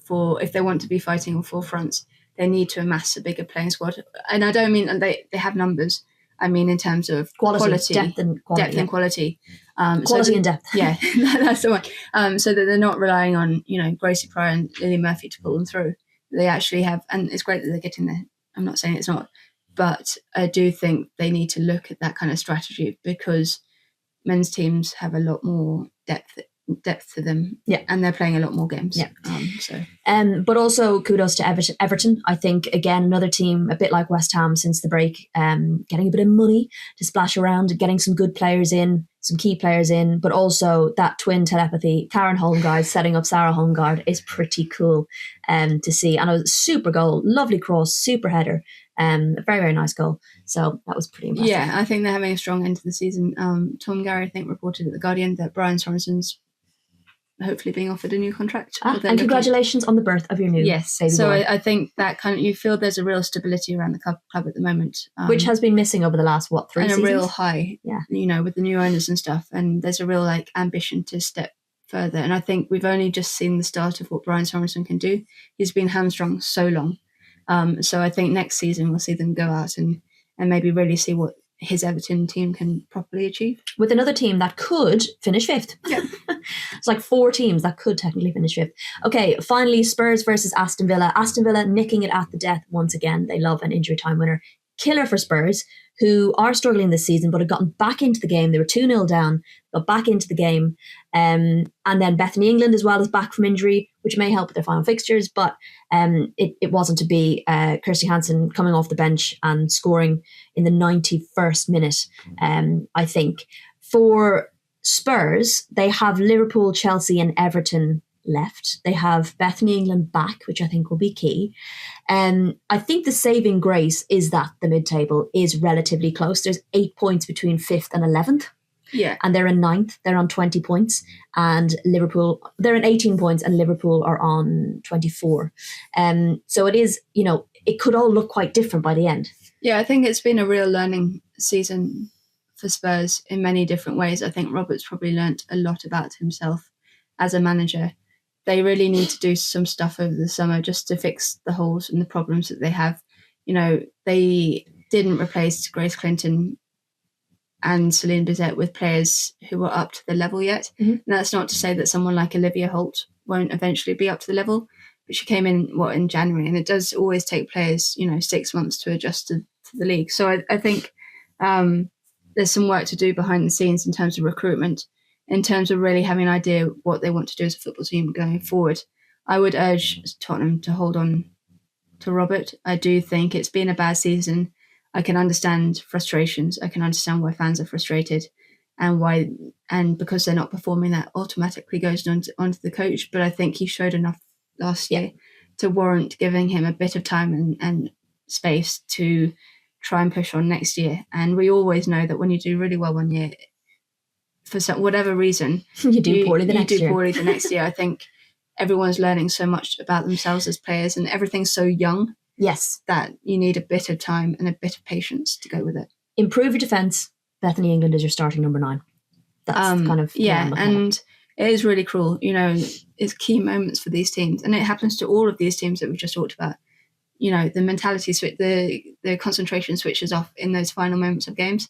For if they want to be fighting on 4 fronts, they need to amass a bigger playing squad. And I don't mean they have numbers. I mean in terms of quality, depth and quality. Quality and depth. Yeah, that's the one. So that they're not relying on Gracie Pryor and Lily Murphy to pull them through. They actually have, and it's great that they're getting there. I'm not saying it's not, but I do think they need to look at that kind of strategy because men's teams have a lot more depth to them, and they're playing a lot more games. But also kudos to Everton. I think again another team a bit like West Ham since the break, getting a bit of money to splash around, getting some good players in, some key players in, but also that twin telepathy, Karen Holmgaard setting up Sarah Holmgaard is pretty cool to see, and a super goal, lovely cross, super header. A very, very nice goal. So that was pretty impressive. Yeah, I think they're having a strong end to the season. Tom Gary, I think, reported at The Guardian that Brian Sorensen's hopefully being offered a new contract. And congratulations on the birth of your new baby so boy. I think that kind of, you feel there's a real stability around the club at the moment. Which has been missing over the last, 3 seasons? And a real high, with the new owners and stuff. And there's a real ambition to step further. And I think we've only just seen the start of what Brian Sorensen can do. He's been hamstrung so long. So I think next season we'll see them go out and maybe really see what his Everton team can properly achieve. With another team that could finish 5th. Yeah. It's 4 teams that could technically finish 5th. Okay, finally, Spurs versus Aston Villa. Aston Villa nicking it at the death once again. They love an injury time winner. Killer for Spurs, who are struggling this season, but have gotten back into the game. They were 2-0 down, got back into the game. And then Bethany England as well is back from injury, which may help with their final fixtures, but it wasn't to be. Kirsty Hansen coming off the bench and scoring in the 91st minute, I think. For Spurs, they have Liverpool, Chelsea and Everton left. They have Bethany England back, which I think will be key. I think the saving grace is that the mid-table is relatively close. There's 8 points between 5th and 11th. Yeah. And they're in 9th. They're on 20 points. And Liverpool, they're in 18 points, and Liverpool are on 24. So it is, it could all look quite different by the end. Yeah, I think it's been a real learning season for Spurs in many different ways. I think Robert's probably learnt a lot about himself as a manager. They really need to do some stuff over the summer just to fix the holes and the problems that they have. They didn't replace Grace Clinton and Celine Bizet with players who were up to the level yet. Mm-hmm. And that's not to say that someone like Olivia Holt won't eventually be up to the level, but she came in January, and it does always take players 6 months to adjust to the league. So I think there's some work to do behind the scenes in terms of recruitment, in terms of really having an idea what they want to do as a football team going forward. I would urge Tottenham to hold on to Robert. I do think it's been a bad season. I can understand frustrations. I can understand why fans are frustrated, and because they're not performing, that automatically goes onto the coach. But I think he showed enough last year to warrant giving him a bit of time and space to try and push on next year. And we always know that when you do really well one year, for whatever reason, you do poorly the next year. I think everyone's learning so much about themselves as players, and everything's so young. Yes. That you need a bit of time and a bit of patience to go with it. Improve your defence. Bethany England is your starting number 9. That's kind of... and it is really cruel. It's key moments for these teams. And it happens to all of these teams that we've just talked about. The mentality switch, the concentration switches off in those final moments of games.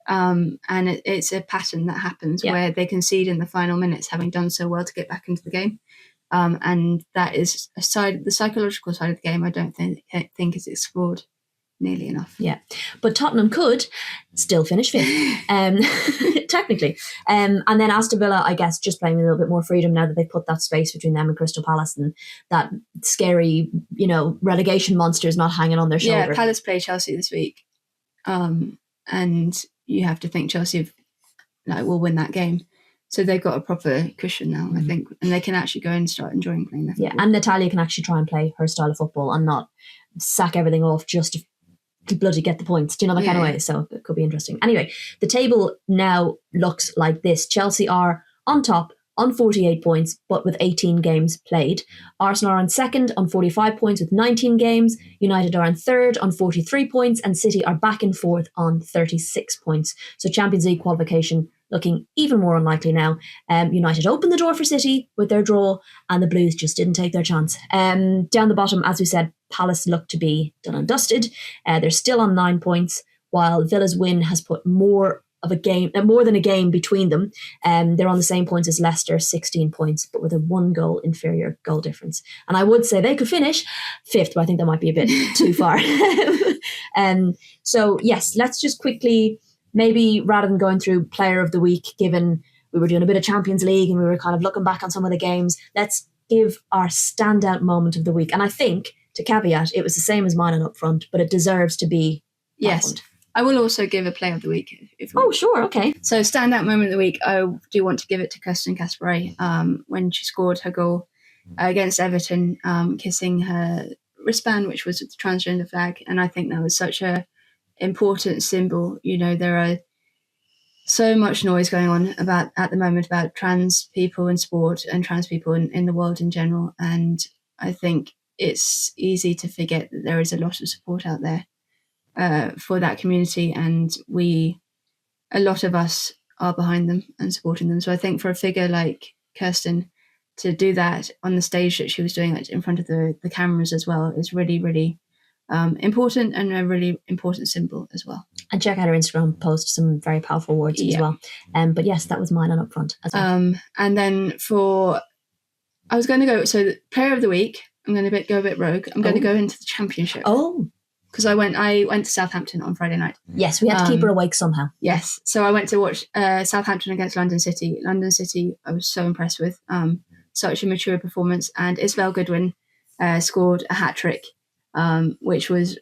And it's a pattern that happens where they concede in the final minutes, having done so well to get back into the game. And that is the psychological side of the game. I don't think is explored nearly enough. Yeah, but Tottenham could still finish 5th, technically. And then Aston Villa, I guess, just playing with a little bit more freedom now that they've put that space between them and Crystal Palace, and that scary, relegation monster is not hanging on their shoulder. Yeah, Palace play Chelsea this week, and you have to think Chelsea will win that game. So they've got a proper cushion now, I think, and they can actually go and start enjoying playing their football. Yeah, and Natalia can actually try and play her style of football and not sack everything off just to bloody get the points. Do you know that kind of way? So it could be interesting. Anyway, the table now looks like this. Chelsea are on top on 48 points, but with 18 games played. Arsenal are on second on 45 points with 19 games. United are on third on 43 points, and City are back in fourth on 36 points. So Champions League qualification looking even more unlikely now. United opened the door for City with their draw, and the Blues just didn't take their chance. Down the bottom, as we said, Palace look to be done and dusted. They're still on 9 points, while Villa's win has put more than a game between them. They're on the same points as Leicester, 16 points, but with a 1 goal inferior goal difference. And I would say they could finish 5th, but I think that might be a bit too far. So yes, let's just quickly, maybe rather than going through player of the week, given we were doing a bit of Champions League and we were kind of looking back on some of the games, let's give our standout moment of the week. And I think, to caveat, it was the same as mine on up front, but it deserves to be yes. I will also give a player of the week. Sure, okay. So standout moment of the week, I do want to give it to Kirsten Kasparé when she scored her goal against Everton, kissing her wristband, which was the transgender flag. And I think that was such a important symbol. There are so much noise going on at the moment about trans people in sport and trans people in the world in general. And I think it's easy to forget that there is a lot of support out there for that community, and a lot of us are behind them and supporting them. So I think for a figure like Kirsten to do that on the stage that she was doing it in front of the cameras as well is really, really important, and a really important symbol as well. And check out her Instagram post, some very powerful words as well. But yes, that was mine on up front as well. And then I was going to go, so the player of the week, I'm going to go a bit rogue. I'm going to go into the Championship. Oh. Because I went to Southampton on Friday night. Yes, we had to keep her awake somehow. Yes, so I went to watch Southampton against London City. London City, I was so impressed with. Such a mature performance. And Isabel Goodwin scored a hat-trick, which was,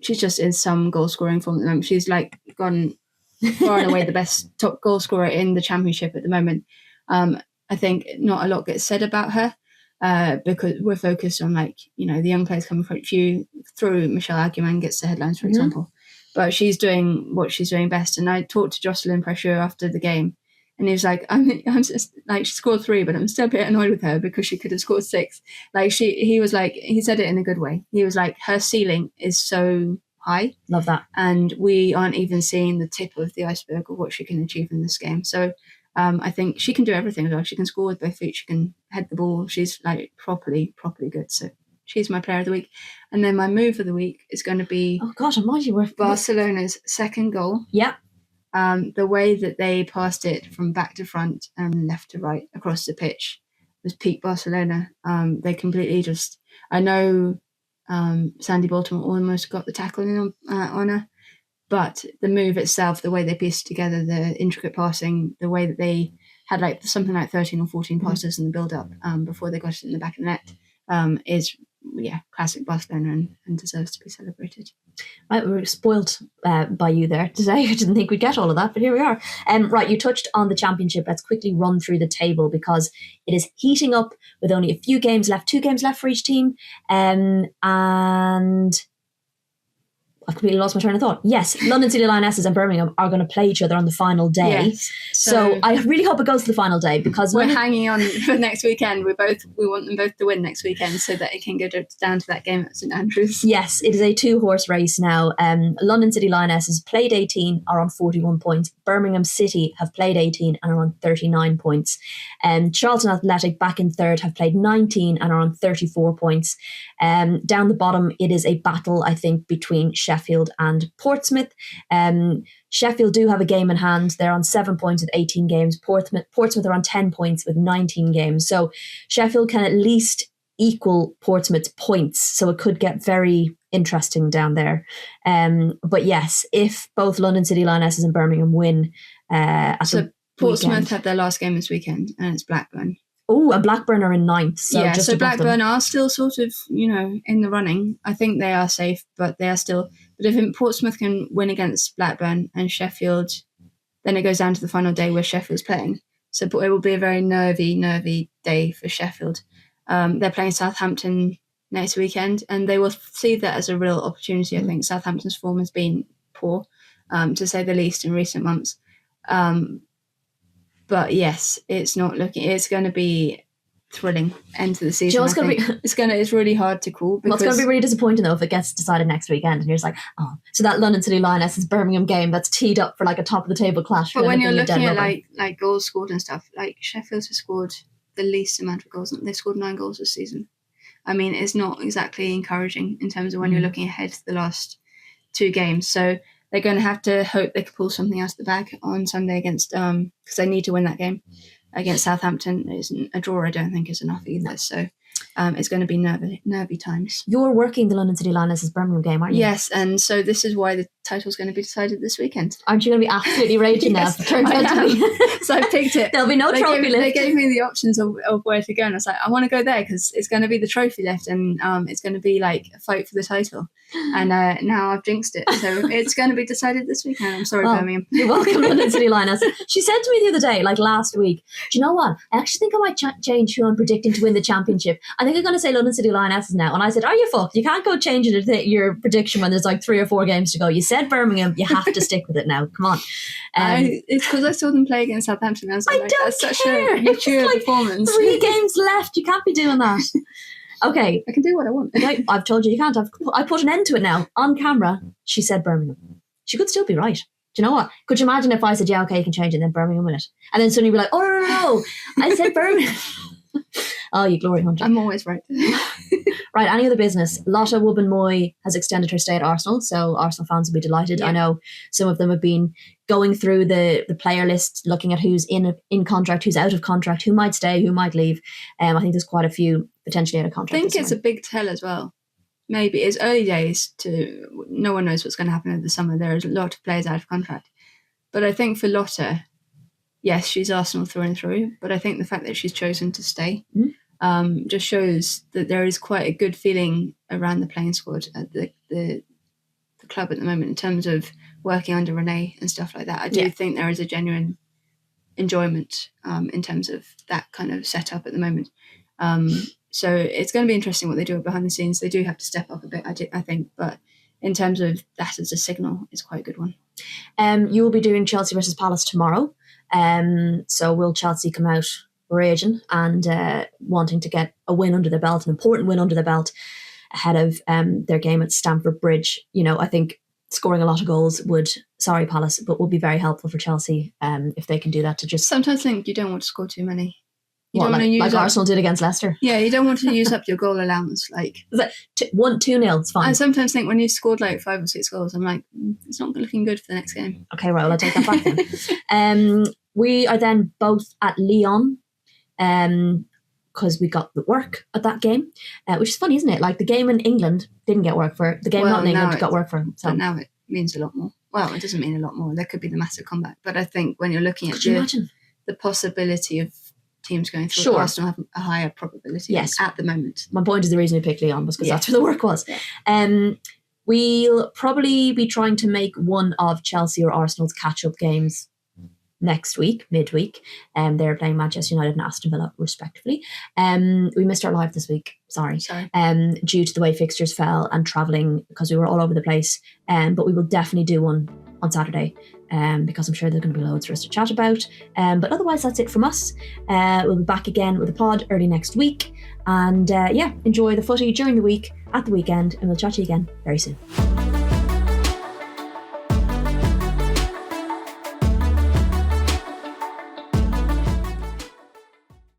she's just in some goal-scoring form at the moment. She's gone far and away the best top goal scorer in the Championship at the moment. I think not a lot gets said about her because we're focused on the young players coming through Michelle Aguiman gets the headlines, for example. But she's doing what she's doing best. And I talked to Jocelyn Pressure after the game, and he was like, I'm just like, she scored 3, but I'm still a bit annoyed with her because she could have scored 6. Like he was like, he said it in a good way. He was like, her ceiling is so high. Love that. And we aren't even seeing the tip of the iceberg of what she can achieve in this game. So I think she can do everything as well. She can score with both feet. She can head the ball. She's like properly good. So she's my player of the week. And then my move of the week is going to be Barcelona's second goal. Yep. The way that they passed it from back to front and left to right across the pitch was peak Barcelona. They completely just... I know Sandy Baltimore almost got the tackle in on her, but the move itself, the way they pieced together, the intricate passing, the way that they had like something like 13 or 14 passes in the build-up before they got it in the back of the net is classic Barcelona and deserves to be celebrated. Right, we were spoilt by you there today. I didn't think we'd get all of that, but here we are. Right, you touched on the championship. Let's quickly run through the table because it is heating up with only a few games left, 2 games left for each team. And I've completely lost my train of thought. Yes, London City Lionesses and Birmingham are going to play each other on the final day. Yes. So I really hope it goes to the final day because we're hanging on for next weekend. We want them both to win next weekend so that it can go down to that game at St Andrews. Yes, it is a 2-horse race now. London City Lionesses played 18, are on 41 points. Birmingham City have played 18 and are on 39 points. Charlton Athletic, back in third, have played 19 and are on 34 points. Down the bottom, it is a battle, I think, between Sheffield and Portsmouth. Sheffield do have a game in hand. They're on 7 points with 18 games. Portsmouth are on 10 points with 19 games. So Sheffield can at least equal Portsmouth's points. So it could get very interesting down there. But yes, if both London City Lionesses and Birmingham win Portsmouth weekend, have their last game this weekend, and it's Blackburn. Oh, and Blackburn are in 9th. So Blackburn are still sort of, in the running. I think they are safe, but they are still... But if Portsmouth can win against Blackburn and Sheffield, then it goes down to the final day where Sheffield's playing. So it will be a very nervy day for Sheffield. They're playing Southampton next weekend, and they will see that as a real opportunity. I think Southampton's form has been poor, to say the least, in recent months. But yes, it's going to be thrilling end to the season. It's really hard to call. It's going to be really disappointing though if it gets decided next weekend and you're just like, oh, so that London City Lionesses Birmingham game that's teed up for like a top of the table clash. But when you're looking at like goals scored and stuff, like Sheffield has scored the least amount of goals. They've scored 9 goals this season. I mean, it's not exactly encouraging in terms of when you're looking ahead to the last 2 games. So they're going to have to hope they can pull something out of the bag on Sunday against, because they need to win that game against Southampton. A draw, I don't think, is enough either. So it's going to be nervy times. You're working the London City Lionesses Birmingham game, aren't you? Yes, and so this is why the title's going to be decided this weekend. Aren't you going to be absolutely raging now? So I picked it. There'll be no trophy lift. They gave me the options of where to go, and I was like, I want to go there because it's going to be the trophy lift, and it's going to be like a fight for the title. And now I've jinxed it, so it's going to be decided this weekend. I'm sorry, Birmingham. You're welcome, London City Lioness. She said to me the other day, like last week, do you know what? I actually think I might change who I'm predicting to win the championship. I think I'm going to say London City Lionesses now. And I said, are you fucked? You can't go changing your prediction when there's like 3 or 4 games to go. You said Birmingham. You have to stick with it now. Come on. It's because I saw them play against Southampton. I was like, that's such a mature performance. 3 games left. You can't be doing that. Okay. I can do what I want. I've told you can't. I put an end to it now. On camera, she said Birmingham. She could still be right. Do you know what? Could you imagine if I said, yeah, okay, you can change it, and then Birmingham win it? And then suddenly be like, oh, no. I said Birmingham. Oh, you glory hunter. I'm always right. Right, any other business? Lotte Wubben-Moy has extended her stay at Arsenal, so Arsenal fans will be delighted. Yeah. I know some of them have been going through the player list, looking at who's in contract, who's out of contract, who might stay, who might leave. I think there's quite a few potentially out of contract. I think it's a big tell as well. Maybe it's early days no one knows what's going to happen over the summer. There's a lot of players out of contract. But I think for Lotte, yes, she's Arsenal through and through, but I think the fact that she's chosen to stay just shows that there is quite a good feeling around the playing squad at the club at the moment in terms of working under Renee and stuff like that. I do think there is a genuine enjoyment in terms of that kind of setup at the moment. So it's going to be interesting what they do behind the scenes. They do have to step up a bit, I think, but in terms of that as a signal, it's quite a good one. You will be doing Chelsea versus Palace tomorrow. So will Chelsea come out raging and wanting to get a win under their belt, an important win under their belt ahead of their game at Stamford Bridge? You know, I think scoring a lot of goals would be very helpful for Chelsea if they can do that. To just sometimes think you don't want to score too many. You don't want to use like Arsenal did against Leicester. Yeah, you don't want to use up your goal allowance. Like 2-0, it's fine. I sometimes think when you've scored like 5 or 6 goals, I'm like, it's not looking good for the next game. Okay, right, well, I'll take that back then. We are then both at Lyon because we got the work at that game, which is funny, isn't it? Like the game in England didn't get work for. The game not in England got work for. So. But now it means a lot more. Well, it doesn't mean a lot more. There could be the massive comeback. But I think when you're looking at the possibility of teams going through, Arsenal have a higher probability at the moment. My point is the reason we picked Lyon was because that's where the work was. Yeah. We'll probably be trying to make one of Chelsea or Arsenal's catch-up games next week, midweek. They're playing Manchester United and Aston Villa, respectively. We missed our live this week. Sorry. Due to the way fixtures fell and travelling because we were all over the place. But we will definitely do one on Saturday. Because I'm sure there's going to be loads for us to chat about. But otherwise, that's it from us. We'll be back again with a pod early next week. And enjoy the footy during the week, at the weekend, and we'll chat to you again very soon.